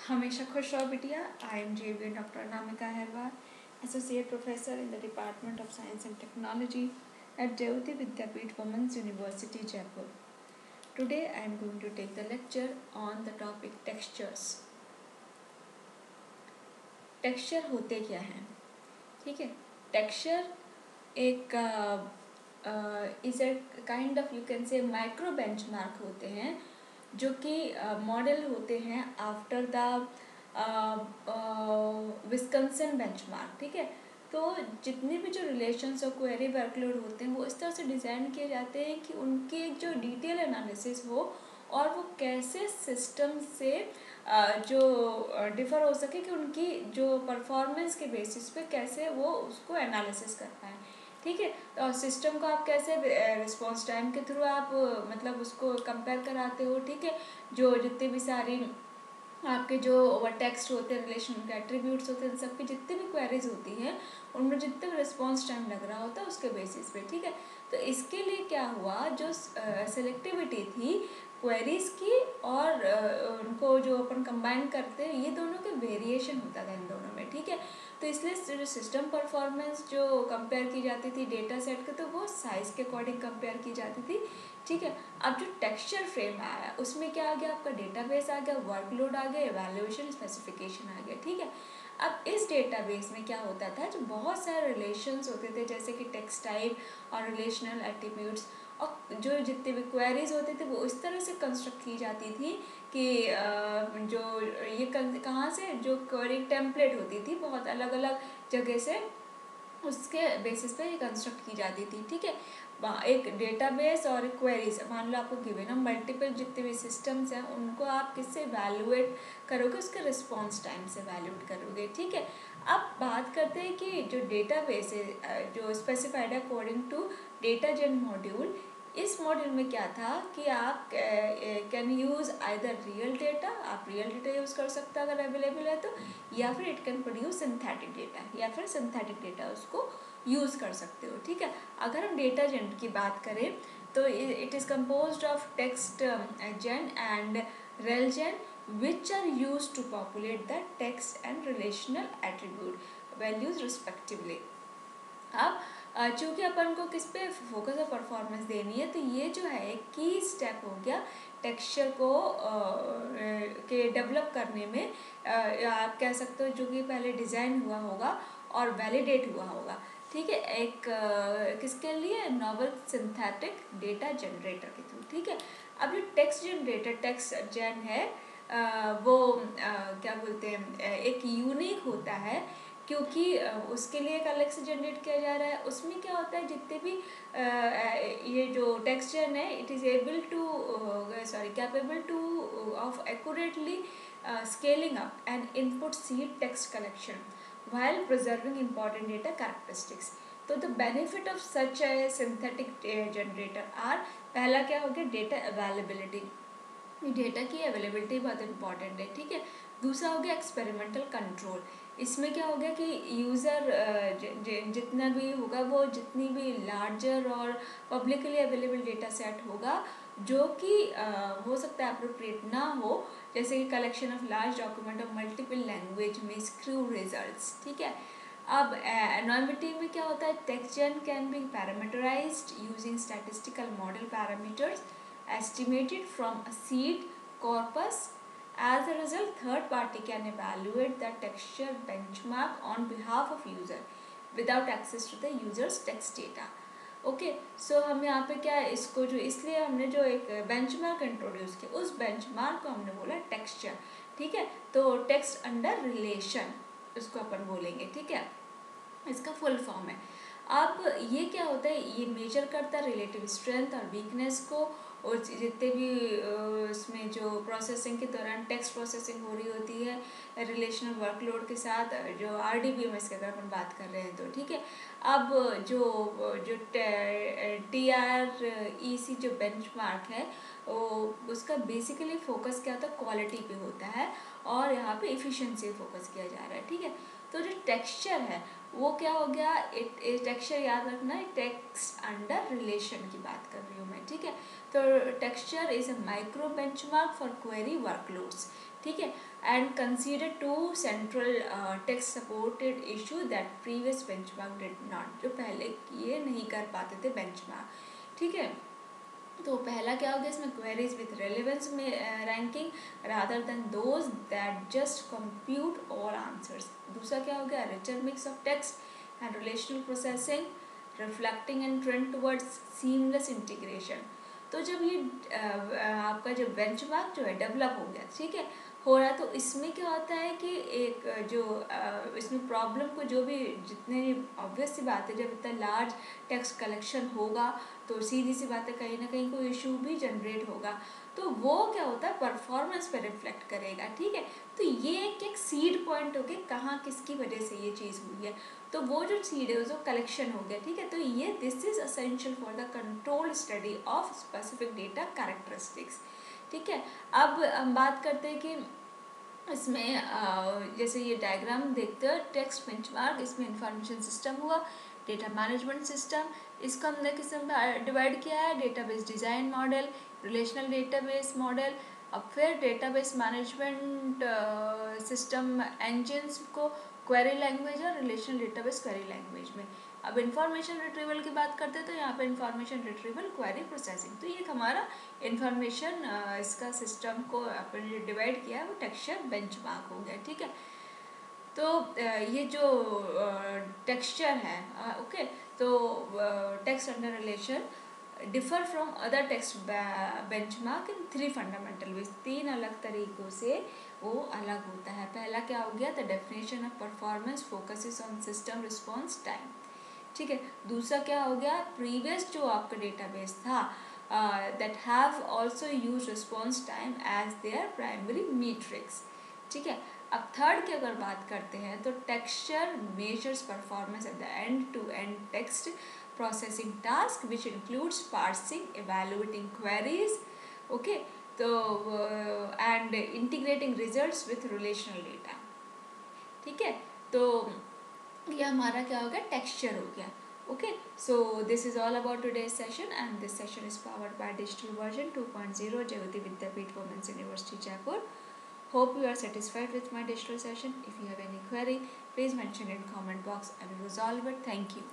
हमेशा खुश रहो बिटिया। I am JV doctor Anamika Aharwal, associate professor in the department of science and technology at Jayoti Vidyapeeth Women's University, Jaipur. Today I am going to take the lecture on the topic textures. Texture होते क्या हैं? ठीक है, texture एक is a kind of, you can say, micro benchmark होते हैं जो कि मॉडल होते हैं आफ्टर द विस्कंसन बेंचमार्क। ठीक है, तो जितने भी जो रिलेशंस और क्वेरी वर्कलोड होते हैं वो इस तरह से डिज़ाइन किए जाते हैं कि उनके जो डिटेल एनालिसिस हो और वो कैसे सिस्टम से जो डिफ़र हो सके कि उनकी जो परफॉर्मेंस के बेसिस पे कैसे वो उसको एनालिसिस कर पाएँ। ठीक है, और सिस्टम को आप कैसे रिस्पॉन्स टाइम के थ्रू आप मतलब उसको कंपेयर कराते हो। ठीक है, जो जितनी भी सारी आपके जो ओवर टेक्स्ट होते हैं, रिलेशन के एट्रीब्यूट्स होते हैं, सबकी जितनी भी क्वेरीज होती हैं उनमें जितने भी रिस्पॉन्स टाइम लग रहा होता है उसके बेसिस पे। ठीक है, तो इसके लिए क्या हुआ, जो सेलेक्टिविटी थी क्वेरीज की और उनको जो अपन कंबाइन करते हैं, ये दोनों के वेरिएशन होता था इन दोनों में। ठीक है, तो इसलिए जो सिस्टम परफॉर्मेंस जो कंपेयर की जाती थी डेटा सेट के, तो वो साइज़ के अकॉर्डिंग कंपेयर की जाती थी। ठीक है, अब जो टेक्सचर फ्रेम आया उसमें क्या आ गया, आपका डेटाबेस आ गया, वर्कलोड आ गया, एवेल्युएशन स्पेसिफिकेशन आ गया। ठीक है, अब इस डेटाबेस में क्या होता था, जो बहुत सारे रिलेशंस होते थे जैसे कि टेक्स्ट टाइप और रिलेशनल एट्रीब्यूट्स, और जो जितने भी क्वेरीज होते थे वो इस तरह से कंस्ट्रक्ट की जाती थी कि जो ये कहाँ से जो क्वेरी टेम्पलेट होती थी बहुत अलग अलग जगह से, उसके बेसिस पे ये कंस्ट्रक्ट की जाती थी। ठीक है, एक डेटाबेस और एक क्वेरीज, मान लो आपको गिवन है मल्टीपल जितने भी सिस्टम्स हैं उनको आप किससे वैल्यूएट करोगे, उसके रिस्पॉन्स टाइम से वैल्यूएट करोगे। ठीक है, अब बात करते हैं कि जो डेटाबेस है जो स्पेसिफाइड है according to data gen module, इस मॉड्यूल में क्या था कि आप can use either real data, आप रियल डेटा यूज़ कर सकते हैं अगर अवेलेबल है तो, या फिर it can produce synthetic data, या फिर सिंथेटिक डेटा उसको यूज़ कर सकते हो। ठीक है, अगर हम डेटा जेन की बात करें तो it is composed of text gen and rel gen which are used to populate the text and relational attribute values respectively. अब चूँकि अपन को किस पे फोकस और परफॉर्मेंस देनी है, तो ये जो है की स्टेप हो गया टेक्सचर को के डेवलप करने में, आप कह सकते हो जो कि पहले डिज़ाइन हुआ होगा और वैलिडेट हुआ होगा। ठीक है, एक किसके लिए, नॉवल सिंथेटिक डेटा जनरेटर के थ्रू। ठीक है, अब जो टेक्स्ट जनरेटर टेक्स्ट जेन है वो क्या बोलते हैं, एक यूनिक होता है क्योंकि उसके लिए एक अलग से जनरेट किया जा रहा है। उसमें क्या होता है, जितने भी ये जो टेक्स्ट जेन है, it is able to capable to of accurately scaling up and input seed text collection while preserving important data characteristics. तो the benefit of such a synthetic generator are, पहला क्या हो गया, डेटा अवेलेबिलिटी, डेटा की availability बहुत important है। ठीक है, दूसरा हो गया एक्सपेरिमेंटल कंट्रोल, इसमें क्या हो गया कि यूज़र जितना भी होगा वो जितनी भी लार्जर और पब्लिकली अवेलेबल डेटा सेट होगा जो कि हो सकता है अप्रोप्रिएट ना हो, जैसे कि collection of large document of multiple language में स्क्रू रिजल्ट्स। ठीक है, अब एनॉर्मिटी में क्या होता है, text gen can be parameterised using statistical model parameters estimated from a seed corpus. As a result, third party can evaluate the texture benchmark on behalf of user without access to the user's text data. Okay, so हम यहाँ पे क्या है, इसको जो इसलिए हमने जो एक बेंचमार्क इंट्रोड्यूस किया, उस बेंचमार्क को हमने बोला टेक्सचर। ठीक है, तो टेक्स्ट अंडर रिलेशन उसको अपन बोलेंगे। ठीक है, इसका फुल फॉर्म है। अब ये क्या होता है, ये मेजर करता है रिलेटिव स्ट्रेंथ और वीकनेस को, और जितने भी इसमें जो प्रोसेसिंग के दौरान टेक्स्ट प्रोसेसिंग हो रही होती है रिलेशनल वर्कलोड के साथ, जो RDBMS की अगर अपन बात कर रहे हैं तो। ठीक है, अब जो जो TREC जो बेंचमार्क है उसका बेसिकली फोकस क्या होता है, क्वालिटी पे होता है, और यहाँ पे इफ़िशिएंसी फोकस किया जा रहा है। ठीक है, तो जो टेक्सचर है वो क्या हो गया, टेक्सचर याद रखना है, टेक्स्ट अंडर रिलेशन की बात कर रही हूँ मैं। ठीक है, तो texture is a micro benchmark for query workloads. ठीक है। And consider 2 central text supported issue that previous benchmark did not, जो पहले ये नहीं कर पाते थे बेंचमार्क, ठीक है। तो पहला क्या हो गया इसमें, क्वेरीज विथ रेलेवेंस में ranking rather than those that just compute all answers. दूसरा क्या हो गया, richer mix of text and relational processing reflecting and trend towards seamless integration. तो जब ये आपका जो बेंचमार्क जो है डेवलप हो गया, ठीक है, हो रहा, तो इसमें क्या होता है कि एक जो इसमें प्रॉब्लम को जो भी जितने, ऑब्वियस सी बात है, जब इतना लार्ज टेक्स्ट कलेक्शन होगा तो सीधी सी बात है कहीं ना कहीं कोई इशू भी जनरेट होगा, तो वो क्या होता है परफॉर्मेंस पे रिफ्लेक्ट करेगा, ठीक है। तो ये एक सीड पॉइंट हो गया कहाँ किसकी वजह से ये चीज़ हुई है, तो वो जो सीड है जो कलेक्शन हो गया, ठीक है। तो ये this is essential for the control study of specific data characteristics, ठीक है। अब हम बात करते हैं कि इसमें जैसे ये डायग्राम देखते हो, टेक्स्ट बेंचमार्क, इसमें इंफॉर्मेशन सिस्टम हुआ, डेटा मैनेजमेंट सिस्टम, इसको हमने किस में डिवाइड किया है, database design model, relational database model, अब फिर डेटाबेस मैनेजमेंट सिस्टम इंजन्स को क्वेरी लैंग्वेज और रिलेशनल डेटाबेस क्वेरी लैंग्वेज में। अब इंफॉर्मेशन रिट्रीवल की बात करते हैं तो यहाँ पे इंफॉर्मेशन रिट्रीवल क्वेरी प्रोसेसिंग, तो ये हमारा इंफॉर्मेशन इसका सिस्टम को अपन जो डिवाइड किया है वो टेक्सचर बेंचमार्क हो गया, ठीक है। तो ये जो टेक्सचर है, ओके, तो text under relation differ from other text benchmark in 3 fundamental ways, 3 अलग तरीक़ों से वो अलग होता है। पहला क्या हो गया, the definition of performance focuses on system response time, ठीक है। दूसरा क्या हो गया, प्रीवियस जो आपका डेटाबेस था that have also used response time as their primary metrics, ठीक है। अब थर्ड की अगर बात करते हैं तो texture measures performance at the end to end text processing task which includes parsing, evaluating queries, okay, तो and integrating results with relational data, ठीक है। तो ये हमारा क्या हो गया, टेक्सचर हो गया, okay. So this is all about today's session, and this session is powered by digital version 2.0 Jayoti Vidyapeeth Women's University Jaipur. Hope you are satisfied with my digital session. If you have any query, please mention in comment box. I will resolve it. Thank you.